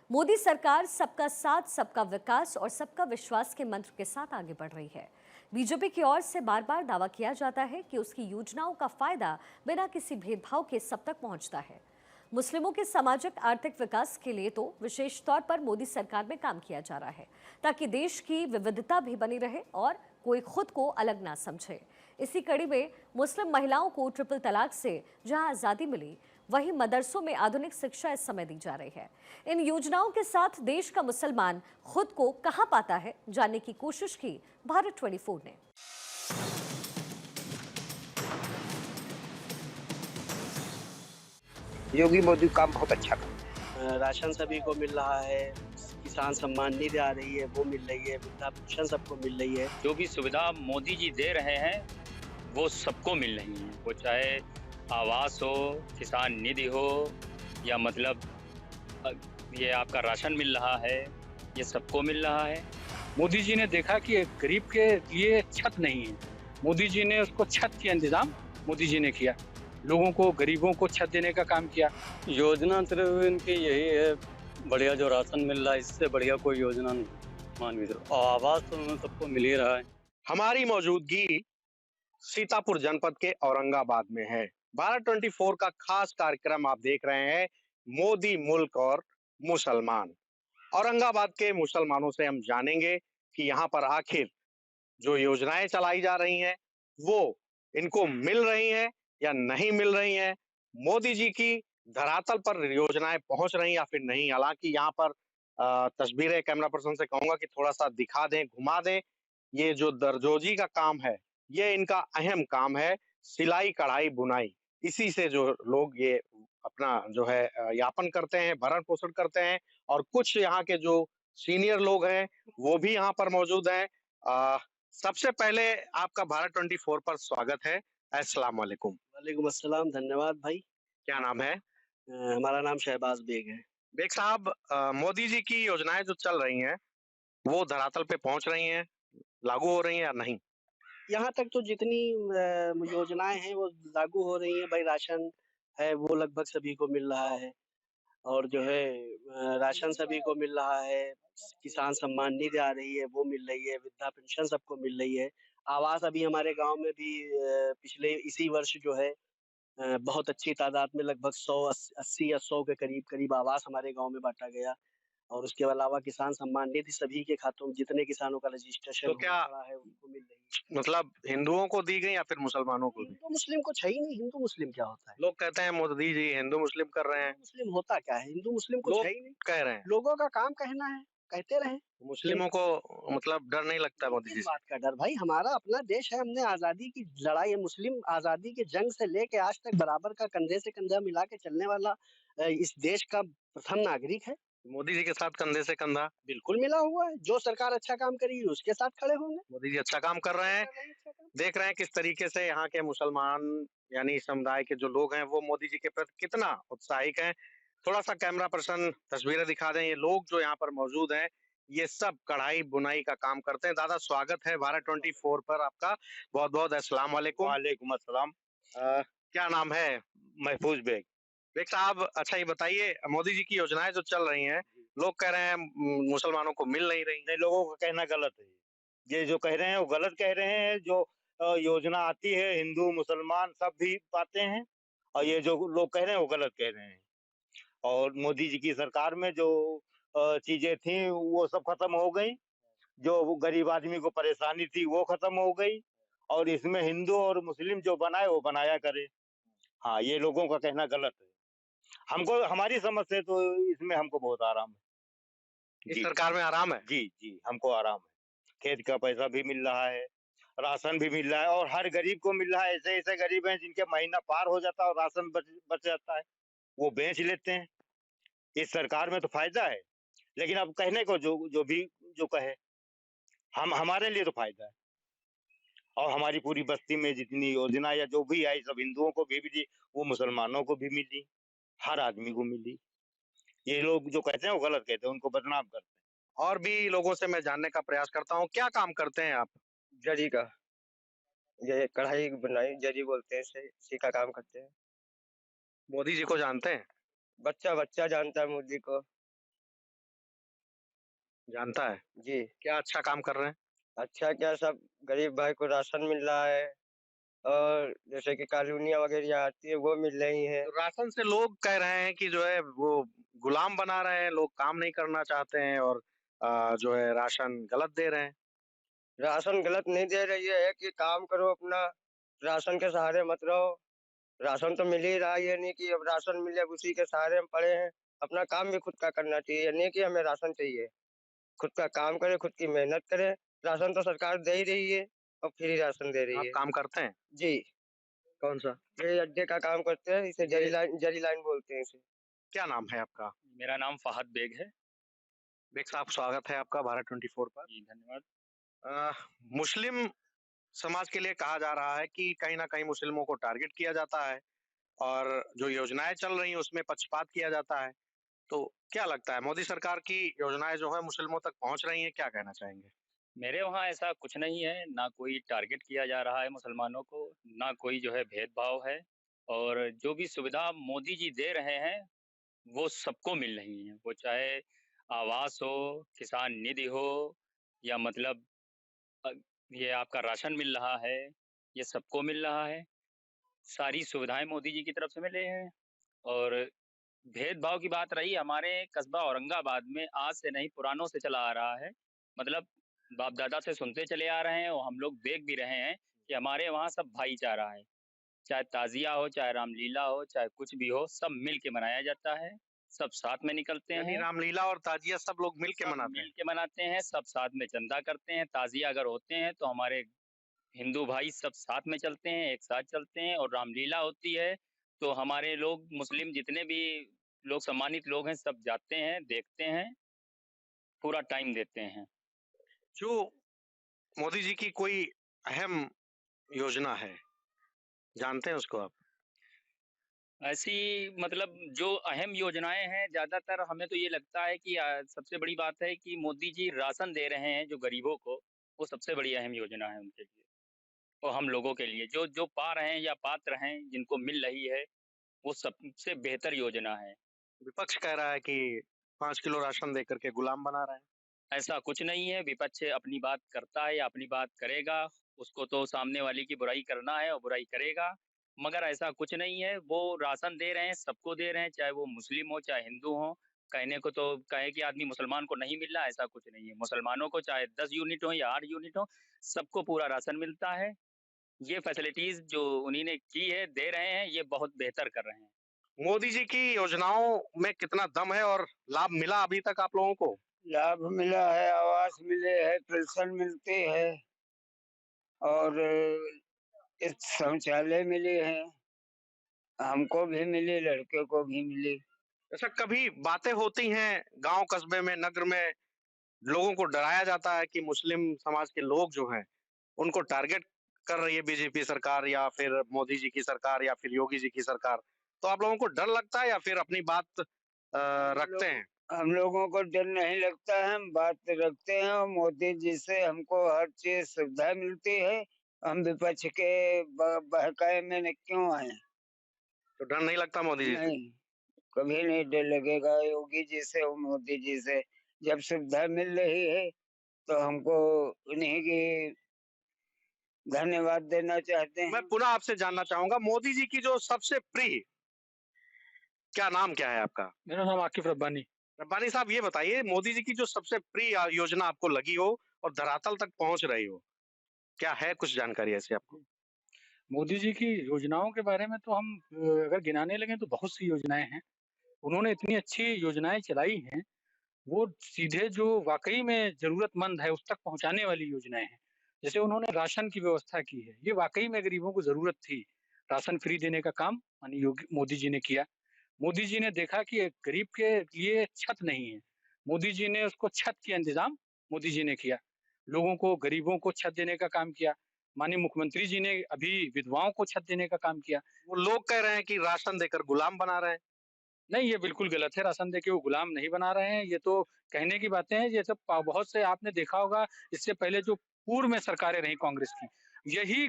मोदी सरकार सबका साथ, सबका विकास और सबका विश्वास के मंत्र के साथ आगे बढ़ रही है। बीजेपी की ओर से बार बार दावा किया जाता है कि उसकी योजनाओं का फायदा बिना किसी भेदभाव के सब तक पहुंचता है। मुस्लिमों के सामाजिक आर्थिक विकास के लिए तो विशेष तौर पर मोदी सरकार में काम किया जा रहा है, ताकि देश की विविधता भी बनी रहे और कोई खुद को अलग ना समझे। इसी कड़ी में मुस्लिम महिलाओं को ट्रिपल तलाक से जहां आजादी मिली, वहीं मदरसों में आधुनिक शिक्षा इस समय दी जा रही है। इन योजनाओं के साथ देश का मुसलमान खुद को कहां पाता है, जानने की कोशिश की भारत 24 ने। योगी मोदी काम बहुत अच्छा कर। राशन सभी को मिल रहा है, किसान सम्मान निधि आ रही है वो मिल रही है, वृद्धा पेंशन सबको मिल रही है। जो भी सुविधा मोदी जी दे रहे हैं वो सबको मिल रही है, वो चाहे आवास हो, किसान निधि हो, या मतलब अ, ये आपका राशन मिल रहा है, ये सबको मिल रहा है। मोदी जी ने देखा कि एक गरीब के लिए छत नहीं है, मोदी जी ने उसको छत का इंतजाम मोदी जी ने किया, लोगों को, गरीबों को छत देने का काम किया। योजना सिर्फ इनकी यही है, बढ़िया जो राशन मिल रहा है, इससे बढ़िया कोई योजना नहीं मान के चलो। और आवास तो उन्हें सबको मिल ही रहा है। हमारी मौजूदगी सीतापुर जनपद के औरंगाबाद में है। भारत 24 का खास कार्यक्रम आप देख रहे हैं, मोदी मुल्क और मुसलमान। औरंगाबाद के मुसलमानों से हम जानेंगे कि यहाँ पर आखिर जो योजनाएं चलाई जा रही हैं वो इनको मिल रही हैं या नहीं मिल रही हैं। मोदी जी की धरातल पर योजनाएं पहुंच रही या फिर नहीं। हालांकि यहाँ पर तस्वीरें कैमरा पर्सन से कहूंगा कि थोड़ा सा दिखा दें, घुमा दें। ये जो दरजोजी का काम है, ये इनका अहम काम है। सिलाई कढ़ाई बुनाई, इसी से जो लोग ये अपना जो है यापन करते हैं, भरण पोषण करते हैं। और कुछ यहाँ के जो सीनियर लोग हैं वो भी यहाँ पर मौजूद हैं। सबसे पहले आपका भारत 24 पर स्वागत है। अस्सलाम वालेकुम। वालेकुम अस्सलाम, धन्यवाद भाई। क्या नाम है? हमारा नाम शहबाज बेग है। बेग साहब, मोदी जी की योजनाएं जो चल रही हैं वो धरातल पे पहुंच रही हैं, लागू हो रही हैं या नहीं? यहाँ तक तो जितनी योजनाएं हैं वो लागू हो रही हैं भाई। राशन है वो लगभग सभी को मिल रहा है, और जो है राशन सभी को मिल रहा है, किसान सम्मान निधि आ रही है वो मिल रही है, वृद्धा पेंशन सबको मिल रही है। आवास अभी हमारे गांव में भी पिछले इसी वर्ष जो है बहुत अच्छी तादाद में लगभग 180 या 100 के करीब करीब आवास हमारे गांव में बांटा गया। और उसके अलावा किसान सम्मान निधि सभी के खातों में जितने किसानों का रजिस्ट्रेशन तो क्या पड़ा है उनको मिल रही है। मतलब हिंदुओं को दी गई या फिर मुसलमानों को दी? हिंदू मुस्लिम कुछ है ही नहीं। हिंदू मुस्लिम क्या होता है? लोग कहते हैं मोदी जी हिंदू मुस्लिम कर रहे हैं। हिंदू मुस्लिम होता क्या है? हिंदू मुस्लिम कुछ लोग है ही नहीं। कह रहे हैं। लोगों का काम कहना है, कहते रहे। मुस्लिमों को मतलब डर नहीं लगता मोदी जी किस से? बात का डर भाई? हमारा अपना देश है, हमने आजादी की लड़ाई, मुस्लिम आजादी के जंग से लेके आज तक बराबर का कंधे से कंधा मिला के चलने वाला इस देश का प्रथम नागरिक है। मोदी जी के साथ कंधे से कंधा। बिल्कुल मिला हुआ है। जो सरकार अच्छा काम करेगी उसके साथ खड़े होंगे। मोदी जी अच्छा काम कर रहे हैं। कर रहे हैं अच्छा काम। देख रहे हैं किस तरीके से यहाँ के मुसलमान यानी समुदाय के जो लोग हैं वो मोदी जी के प्रति कितना उत्साहित हैं। थोड़ा सा कैमरा पर्सन तस्वीरें दिखा दें। ये लोग जो यहाँ पर मौजूद हैं ये सब कढ़ाई बुनाई का काम करते हैं। दादा, स्वागत है भारत 24 पर आपका। बहुत बहुत अस्सलाम वालेकुम। वालेकुम अस्सलाम। क्या नाम है? महफूज बेग। बेग साहब, अच्छा ये बताइए, मोदी जी की योजनाएं जो चल रही हैं, लोग कह रहे हैं मुसलमानों को मिल नहीं रही। नहीं, लोगों का कहना गलत है। ये जो कह रहे हैं वो गलत कह रहे हैं। जो योजना आती है हिंदू मुसलमान सब भी पाते हैं, और ये जो लोग कह रहे हैं वो गलत कह रहे हैं। और मोदी जी की सरकार में जो चीजें थी वो सब खत्म हो गई। जो वो गरीब आदमी को परेशानी थी वो खत्म हो गई। और इसमें हिंदू और मुस्लिम जो बनाए वो बनाया करे। हाँ, ये लोगों का कहना गलत है। हमको, हमारी समझ से तो इसमें हमको बहुत आराम है। इस जी सरकार में आराम है। जी जी, हमको आराम है। खेत का पैसा भी मिल रहा है, राशन भी मिल रहा है, और हर गरीब को मिल रहा है। ऐसे ऐसे गरीब हैं जिनके महीना पार हो जाता है और राशन बच बच जाता है, वो बेच लेते हैं। इस सरकार में तो फायदा है। लेकिन अब कहने को जो जो भी जो कहे, हम हमारे लिए तो फायदा है। और हमारी पूरी बस्ती में जितनी योजना या जो भी आई सब हिंदुओं को भी मिली, वो मुसलमानों को भी मिली, हर आदमी को मिली। ये लोग जो कहते हैं वो गलत कहते हैं, उनको बदनाम करते हैं। और भी लोगों से मैं जानने का प्रयास करता हूँ, क्या काम करते हैं आप? जरी का, ये कढ़ाई बुनाई जरी बोलते हैं इसे, इसी का काम करते हैं। मोदी जी को जानते हैं? बच्चा बच्चा जानता है मोदी को। जानता है। जी। क्या अच्छा काम कर रहे हैं? अच्छा क्या, सब गरीब भाई को राशन मिल रहा है और जैसे कि कॉलोनियाँ वगैरह आती है वो मिल रही हैं। तो राशन से लोग कह रहे हैं कि जो है वो गुलाम बना रहे हैं, लोग काम नहीं करना चाहते हैं और जो है राशन गलत दे रहे हैं। राशन गलत नहीं दे रही है कि काम करो अपना, राशन के सहारे मत रहो। राशन तो मिल ही रहा है, ये नहीं कि अब राशन मिले अब उसी के सहारे हम पड़े हैं। अपना काम भी खुद का करना चाहिए, ये नहीं कि हमें राशन चाहिए। खुद का काम करें, खुद की मेहनत करें। राशन तो सरकार दे ही रही है और फ्री राशन दे रही आप है। काम करते हैं? जी, कौन सा? ये अड्डे का काम करते हैं, इसे जरी लाइन बोलते हैं इसे। क्या नाम है आपका? मेरा नाम फ़हद बेग है। बेग साहब, स्वागत है आपका भारत 24 पर। जी, धन्यवाद। अ, मुस्लिम समाज के लिए कहा जा रहा है कि कहीं न कहीं मुस्लिमों को टारगेट किया जाता है और जो योजनाएँ चल रही हैं उसमें पक्षपात किया जाता है। तो क्या लगता है मोदी सरकार की योजनाएँ जो है मुस्लिमों तक पहुँच रही हैं? क्या कहना चाहेंगे? मेरे वहाँ ऐसा कुछ नहीं है, ना कोई टारगेट किया जा रहा है मुसलमानों को, ना कोई जो है भेदभाव है और जो भी सुविधा मोदी जी दे रहे हैं, वो सबको मिल रही हैं। वो चाहे आवास हो, किसान निधि हो या मतलब अ, ये आपका राशन मिल रहा है, ये सबको मिल रहा है। सारी सुविधाएँ मोदी जी की तरफ से मिल रही हैं और भेदभाव की बात रही हमारे कस्बा औरंगाबाद में आज से नहीं पुरानों से चला आ रहा है। मतलब बाप-दादा से सुनते चले आ रहे हैं और हम लोग देख भी रहे हैं कि हमारे वहाँ सब भाईचारा है। चाहे ताज़िया हो, चाहे रामलीला हो, चाहे कुछ भी हो, सब मिल के मनाया जाता है। सब साथ में निकलते यानी हैं, रामलीला और ताजिया सब लोग मिल के सब मनाते हैं। मिल के मनाते हैं, सब साथ में चंदा करते हैं। ताज़िया अगर होते हैं तो हमारे हिंदू भाई सब साथ में चलते हैं, एक साथ चलते हैं और रामलीला होती है, तो हमारे लोग मुस्लिम जितने भी लोग सम्मानित लोग हैं, सब जाते हैं, देखते हैं, पूरा टाइम देते हैं। जो मोदी जी की कोई अहम योजना है, जानते हैं उसको आप? ऐसी मतलब जो अहम योजनाएँ हैं, ज़्यादातर हमें तो ये लगता है कि सबसे बड़ी बात है कि मोदी जी राशन दे रहे हैं जो गरीबों को, वो सबसे बड़ी अहम योजना है उनके लिए और हम लोगों के लिए। जो जो पा रहे हैं या पात्र हैं, जिनको मिल रही है, वो सबसे बेहतर योजना है। विपक्ष कह रहा है कि 5 किलो राशन देकर के गुलाम बना रहे हैं। ऐसा कुछ नहीं है, विपक्ष अपनी बात करता है या अपनी बात करेगा, उसको तो सामने वाले की बुराई करना है और बुराई करेगा। मगर ऐसा कुछ नहीं है, वो राशन दे रहे हैं, सबको दे रहे हैं, चाहे वो मुस्लिम हो, चाहे हिंदू हो। कहने को तो कहे कि आदमी मुसलमान को नहीं मिल रहा, ऐसा कुछ नहीं है। मुसलमानों को चाहे 10 यूनिट हो या 8 यूनिट हो, सबको पूरा राशन मिलता है। ये फैसिलिटीज़ जो उन्हीं ने की है, दे रहे हैं, ये बहुत बेहतर कर रहे हैं। मोदी जी की योजनाओं में कितना दम है और लाभ मिला अभी तक आप लोगों को? लाभ मिला है, आवास मिले है, पेंशन मिलती है और इस शौचालय मिले हैं, हमको भी मिली, लड़के को भी मिली। ऐसा कभी बातें होती हैं गाँव कस्बे में, नगर में, लोगों को डराया जाता है कि मुस्लिम समाज के लोग जो हैं, उनको टारगेट कर रही है बीजेपी सरकार या फिर मोदी जी की सरकार या फिर योगी जी की सरकार। तो आप लोगों को डर लगता है या फिर अपनी बात हम रखते लोग हैं? हम लोगों को डर नहीं लगता है, हम बात रखते हैं और मोदी जी से हमको हर चीज़ सुविधा मिलती है। हम विपक्ष के बहकावे में न क्यों आए? तो डर नहीं लगता मोदी जी से? नहीं, कभी नहीं डर लगेगा योगी जी से और मोदी जी से। जब सुविधा मिल रही है, तो हमको उन्हीं की धन्यवाद देना चाहते मैं हैं। पुनः आपसे जानना चाहूँगा मोदी जी की जो सबसे प्रिय क्या नाम क्या है आपका? मेरा नाम आकिब रब्बानी। रब्बानी साहब ये बताइए मोदी जी की जो सबसे प्रिय योजना आपको लगी हो और धरातल तक पहुँच रही हो, क्या है कुछ जानकारी ऐसी आपको? मोदी जी की योजनाओं के बारे में तो हम अगर गिनाने लगें तो बहुत सी योजनाएँ हैं। उन्होंने इतनी अच्छी योजनाएँ चलाई हैं, वो सीधे जो वाक़ई में ज़रूरतमंद है, उस तक पहुँचाने वाली योजनाएँ हैं। जैसे उन्होंने राशन की व्यवस्था की है, ये वाक़ई में गरीबों को ज़रूरत थी। राशन फ्री देने का काम माननीय योगी मोदी जी ने किया। मोदी जी ने देखा कि एक गरीब के लिए छत नहीं है। मोदी जी ने उसको छत का इंतज़ाम मोदी जी ने किया। लोगों को, गरीबों को छत देने का काम किया। माननीय मुख्यमंत्री जी ने अभी विधवाओं को छत देने का काम किया। वो लोग कह रहे हैं कि राशन देकर गुलाम बना रहे हैं। नहीं, ये बिल्कुल गलत है, राशन देके वो गुलाम नहीं बना रहे हैं, ये तो कहने की बातें हैं। ये सब बहुत से आपने देखा होगा, इससे पहले जो पूर्व में सरकारें रहीं कांग्रेस की, यही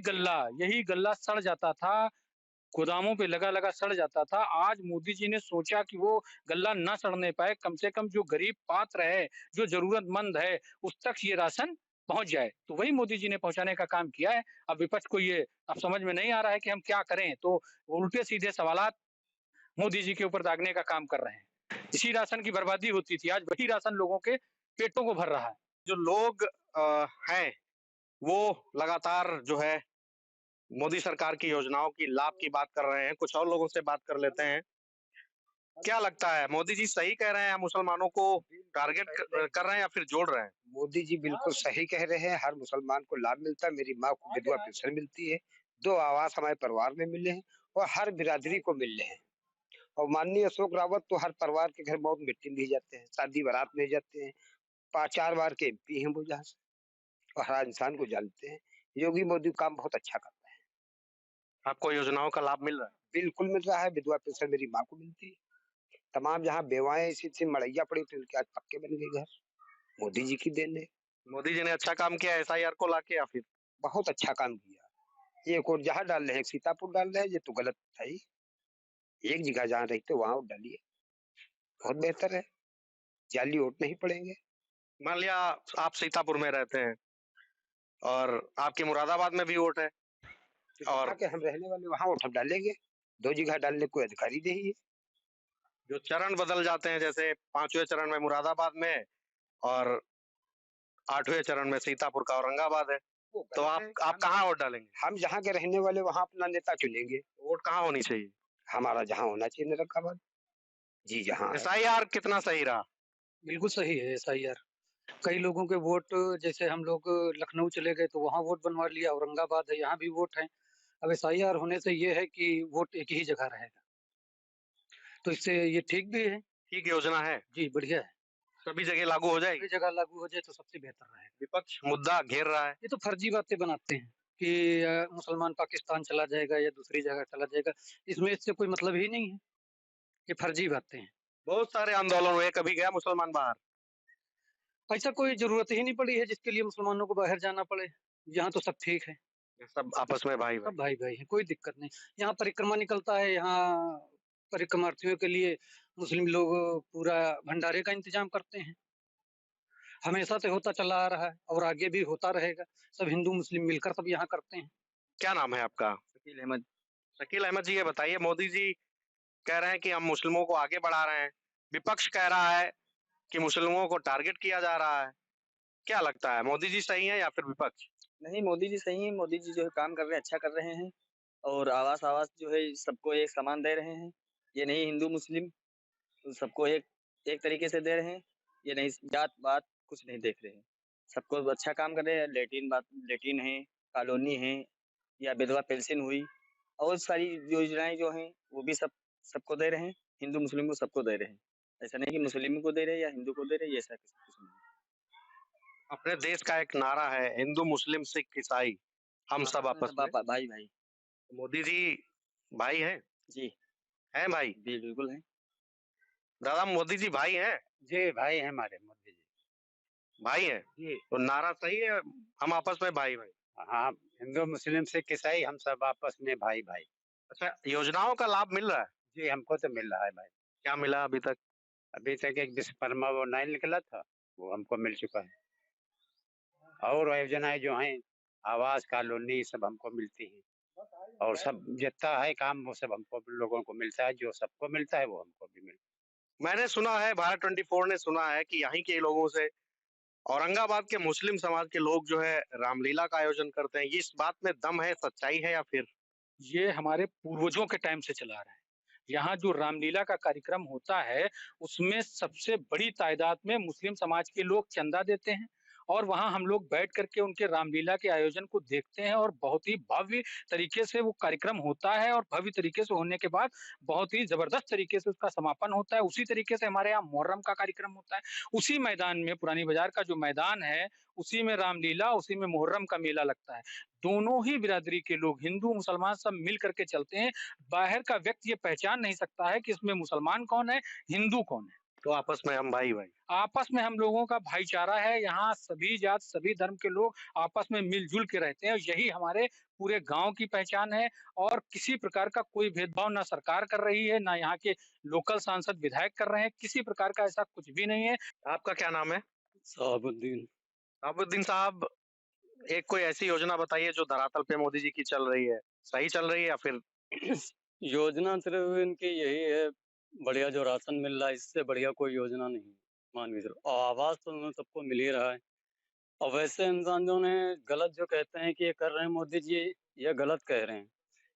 गल्ला सड़ जाता था गोदामों पे लगा-लगा सड़ जाता था। आज मोदी जी ने सोचा कि वो गल्ला ना सड़ने पाए, कम से कम जो गरीब पात्र है, जो ज़रूरतमंद है, उस तक ये राशन पहुँच जाए। तो वही मोदी जी ने पहुँचाने का काम किया है। अब विपक्ष को ये अब समझ में नहीं आ रहा है कि हम क्या करें? तो उल्टे-सीधे सवालात मोदी जी के ऊपर दागने का काम कर रहे हैं। इसी राशन की बर्बादी होती थी, आज वही राशन लोगों के पेटों को भर रहा है। जो लोग हैं वो लगातार जो है मोदी सरकार की योजनाओं की लाभ की बात कर रहे हैं। कुछ और लोगों से बात कर लेते हैं। क्या लगता है मोदी जी सही कह रहे हैं, मुसलमानों को टारगेट कर रहे हैं या फिर जोड़ रहे हैं? मोदी जी बिल्कुल सही कह रहे हैं, हर मुसलमान को लाभ मिलता है, मेरी माँ को विधवा पेंशन मिलती है, 2 आवास हमारे परिवार में मिले हैं और हर बिरादरी को मिल रहे हैं। और माननीय अशोक रावत तो हर परिवार के घर बहुत मिट्टी ले जाते हैं, शादी बारात ले जाते हैं, 5-4 बार के एमपी हैं वो यहाँ से और हर इंसान को जानते हैं। योगी मोदी काम बहुत अच्छा करता है, आपको योजनाओं का लाभ मिल रहा है? बिल्कुल मिल रहा है, विधवा पेंशन मेरी माँ को मिलती है। तमाम जहाँ बेवाएँ ऐसी थी मड़ैया पड़ी थी उनके आज पक्के बन गए घर, मोदी जी की देन है। मोदी जी ने अच्छा काम किया एसआईआर को लाके या फिर? बहुत अच्छा काम किया। एक और जहाँ डाल रहे हैं, सीतापुर डाल रहे हैं, ये तो गलत था ही। एक जगह जहाँ रहते वहाँ वोट डालिए, बहुत बेहतर है, जाली वोट नहीं पड़ेंगे। मान लिया आप सीतापुर में रहते हैं और आपके मुरादाबाद में भी वोट है और और के हम रहने वाले वहाँ वोट हम डालेंगे, 2 जगह डालने को अधिकारी नहीं है। जो चरण बदल जाते हैं जैसे 5वें चरण में मुरादाबाद में और 8वें चरण में सीतापुर का औरंगाबाद है, वो तो गलत है। आप कहाँ वोट डालेंगे? हम जहाँ के रहने वाले वहाँ अपना नेता चुनेंगे, वोट कहाँ होनी चाहिए? हमारा जहाँ होना चाहिए निरंकाबाद। जी जहाँ है। एसआईआर कितना सही रहा? बिल्कुल सही है एसआईआर। कई लोगों के वोट जैसे हम लोग लखनऊ चले गए तो वहाँ वोट बनवा लिया, औरंगाबाद है यहाँ भी वोट है। अब एसआईआर होने से ये है कि वोट एक ही जगह रहेगा। तो इससे ये ठीक भी है। ठीक योजना है, जी, बढ़िया है। सभी जगह लागू हो जाएगी। सभी जगह लागू हो जाए तो सबसे बेहतर रहेगा। विपक्ष मुद्दा घेर रहा है। ये तो फर्जी बातें बनाते हैं कि मुसलमान पाकिस्तान चला जाएगा या दूसरी जगह चला जाएगा। इसमें इससे कोई मतलब ही नहीं है। ये फर्जी बातें हैं। बहुत सारे आंदोलन हुए, कभी गया मुसलमान बाहर? ऐसा कोई ज़रूरत ही नहीं पड़ी है जिसके लिए मुसलमानों को बाहर जाना पड़े। यहाँ तो सब ठीक है, सब आपस में भाई भाई। सब भाई-भाई हैं, कोई दिक्कत नहीं। यहाँ परिक्रमा निकलता है, यहाँ परिक्रमार्थियों के लिए मुस्लिम लोग पूरा भंडारे का इंतज़ाम करते हैं। हमेशा से होता चला आ रहा है और आगे भी होता रहेगा। सब हिंदू-मुस्लिम मिलकर सब यहाँ करते हैं। क्या नाम है आपका? शकील अहमद। शकील अहमद जी, ये बताइए मोदी जी कह रहे हैं कि हम मुस्लिमों को आगे बढ़ा रहे हैं, विपक्ष कह रहा है कि मुस्लिमों को टारगेट किया जा रहा है। क्या लगता है मोदी जी सही है या फिर विपक्ष? नहीं, मोदी जी सही हैं, मोदी जी जो है काम कर रहे हैं, अच्छा कर रहे हैं और आवास-आवास जो है सबको एक समान दे रहे हैं। ये नहीं हिंदू-मुस्लिम सबको एक एक तरीके से दे रहे हैं। ये नहीं जात-पात कुछ नहीं देख रहे हैं। सबको अच्छा काम कर रहे हैं, लैट्रिन है, कॉलोनी है या विधवा पेंशन हुई और सारी योजनाएँ जो हैं वो भी सबको दे रहे हैं। हिंदू-मुस्लिम को सबको दे रहे हैं। ऐसा नहीं कि मुस्लिम को दे रहे हैं या हिंदू को दे रहे हैं, ये ऐसा कुछ नहीं। अपने देश का एक नारा है हिंदू मुस्लिम सिख ईसाई हम सब आपस में। भाई-भाई। मोदी जी भाई हैं? जी, हैं भाई? बिल्कुल हैं। दादा मोदी जी भाई हैं? जी भाई हैं हमारे मोदी जी। भाई हैं? जी। तो नारा सही है, हम आपस में भाई भाई। हाँ, हिंदू मुस्लिम सिख ईसाई हम सब आपस में भाई-भाई। अच्छा, योजनाओं का लाभ मिल रहा है? जी हमको तो मिल रहा है भाई। क्या मिला अभी तक? अभी तक एक विश्वकर्मा वो नहीं निकला था, वो हमको मिल चुका है। और योजनाएँ जो हैं, आवास, कॉलोनी सब हमको मिलती हैं। और सब जितना है काम वो सब हमको लोगों को मिलता है, जो सबको मिलता है वो हमको भी मिलता है। मैंने सुना है, भारत 24 ने सुना है कि यहीं के लोगों से औरंगाबाद के मुस्लिम समाज के लोग जो है रामलीला का आयोजन करते हैं। ये इस बात में दम है, सच्चाई है या फिर? ये हमारे पूर्वजों के टाइम से चला आ रहा है। यहाँ जो रामलीला का कार्यक्रम होता है, उसमें सबसे बड़ी तादाद में मुस्लिम समाज के लोग चंदा देते हैं और वहाँ हम लोग बैठ कर के उनके रामलीला के आयोजन को देखते हैं और बहुत ही भव्य तरीके से वो कार्यक्रम होता है और भव्य तरीके से होने के बाद बहुत ही ज़बरदस्त तरीके से उसका समापन होता है। उसी तरीके से हमारे यहाँ मुहर्रम का कार्यक्रम होता है। उसी मैदान में पुरानी बाज़ार का जो मैदान है, उसी में रामलीला, उसी में मुहर्रम का मेला लगता है। दोनों ही बिरादरी के लोग हिंदू, मुसलमान सब मिल कर के चलते हैं। बाहर का व्यक्ति ये पहचान नहीं सकता है कि इसमें मुसलमान कौन है, हिंदू कौन है। तो आपस में हम भाई भाई। आपस में हम लोगों का भाईचारा है, यहाँ सभी जात, सभी धर्म के लोग आपस में मिल-जुल के रहते हैं और यही हमारे पूरे गाँव की पहचान है और किसी प्रकार का कोई भेदभाव ना सरकार कर रही है, ना यहाँ के लोकल सांसद विधायक कर रहे हैं, किसी प्रकार का ऐसा कुछ भी नहीं है। आपका क्या नाम है? शहाबुद्दीन। अबुद्दीन साहब, एक कोई ऐसी योजना बताइए जो धरातल पे मोदी जी की चल रही है। सही चल रही है या फिर योजना सिर्फ इनकी यही है, बढ़िया जो राशन मिल रहा है, इससे बढ़िया कोई योजना नहीं है, मान के चलो। और आवास तो उन्हें सबको मिल ही रहा है। और वैसे इंसान जो ने गलत जो कहते हैं कि ये कर रहे हैं मोदी जी, ये गलत कह रहे हैं।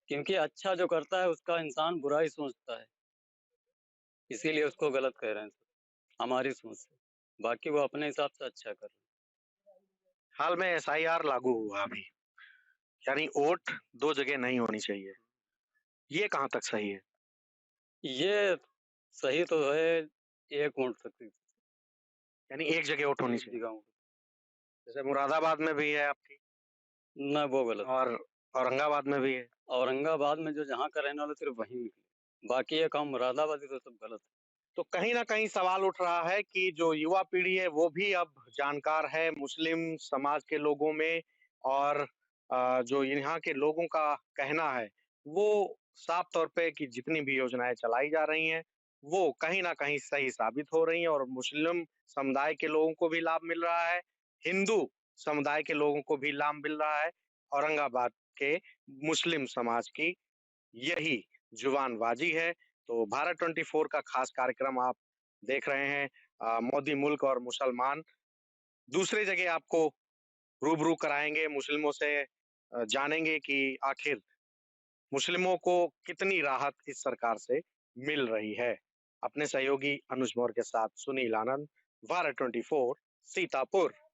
क्योंकि अच्छा जो करता है उसका इंसान बुरा ही सोचता है। इसीलिए उसको गलत कह रहे हैं, हमारी सोच से। बाकी वो अपने हिसाब से अच्छा कर रहे हाल में एसआईआर लागू हुआ अभी, यानी वोट 2 जगह नहीं होनी चाहिए। ये कहाँ तक सही है? हैं। ये सही तो है, एक वोट तक यानी एक जगह वोट होनी चाहिए। दिखाऊं, जैसे मुरादाबाद में भी है आपकी ना वो गलत। और औरंगाबाद में भी है। औरंगाबाद में जो जहाँ का रहने वाला सिर्फ वहीं निकले, बाकी ये काम मुरादाबादी तो सब गलत है। तो कहीं ना कहीं सवाल उठ रहा है कि जो युवा पीढ़ी है वो भी अब जानकार है मुस्लिम समाज के लोगों में, और जो यहाँ के लोगों का कहना है वो साफ तौर पे कि जितनी भी योजनाएं चलाई जा रही हैं वो कहीं ना कहीं सही साबित हो रही हैं और मुस्लिम समुदाय के लोगों को भी लाभ मिल रहा है, हिंदू समुदाय के लोगों को भी लाभ मिल रहा है। औरंगाबाद के मुस्लिम समाज की यही जुबानबाजी है। तो भारत 24 का खास कार्यक्रम आप देख रहे हैं, मोदी मुल्क और मुसलमान। दूसरी जगह आपको रूबरू कराएंगे मुस्लिमों से, जानेंगे कि आखिर मुस्लिमों को कितनी राहत इस सरकार से मिल रही है। अपने सहयोगी अनुज मौर्य के साथ सुनील आनंद, भारत 24, सीतापुर।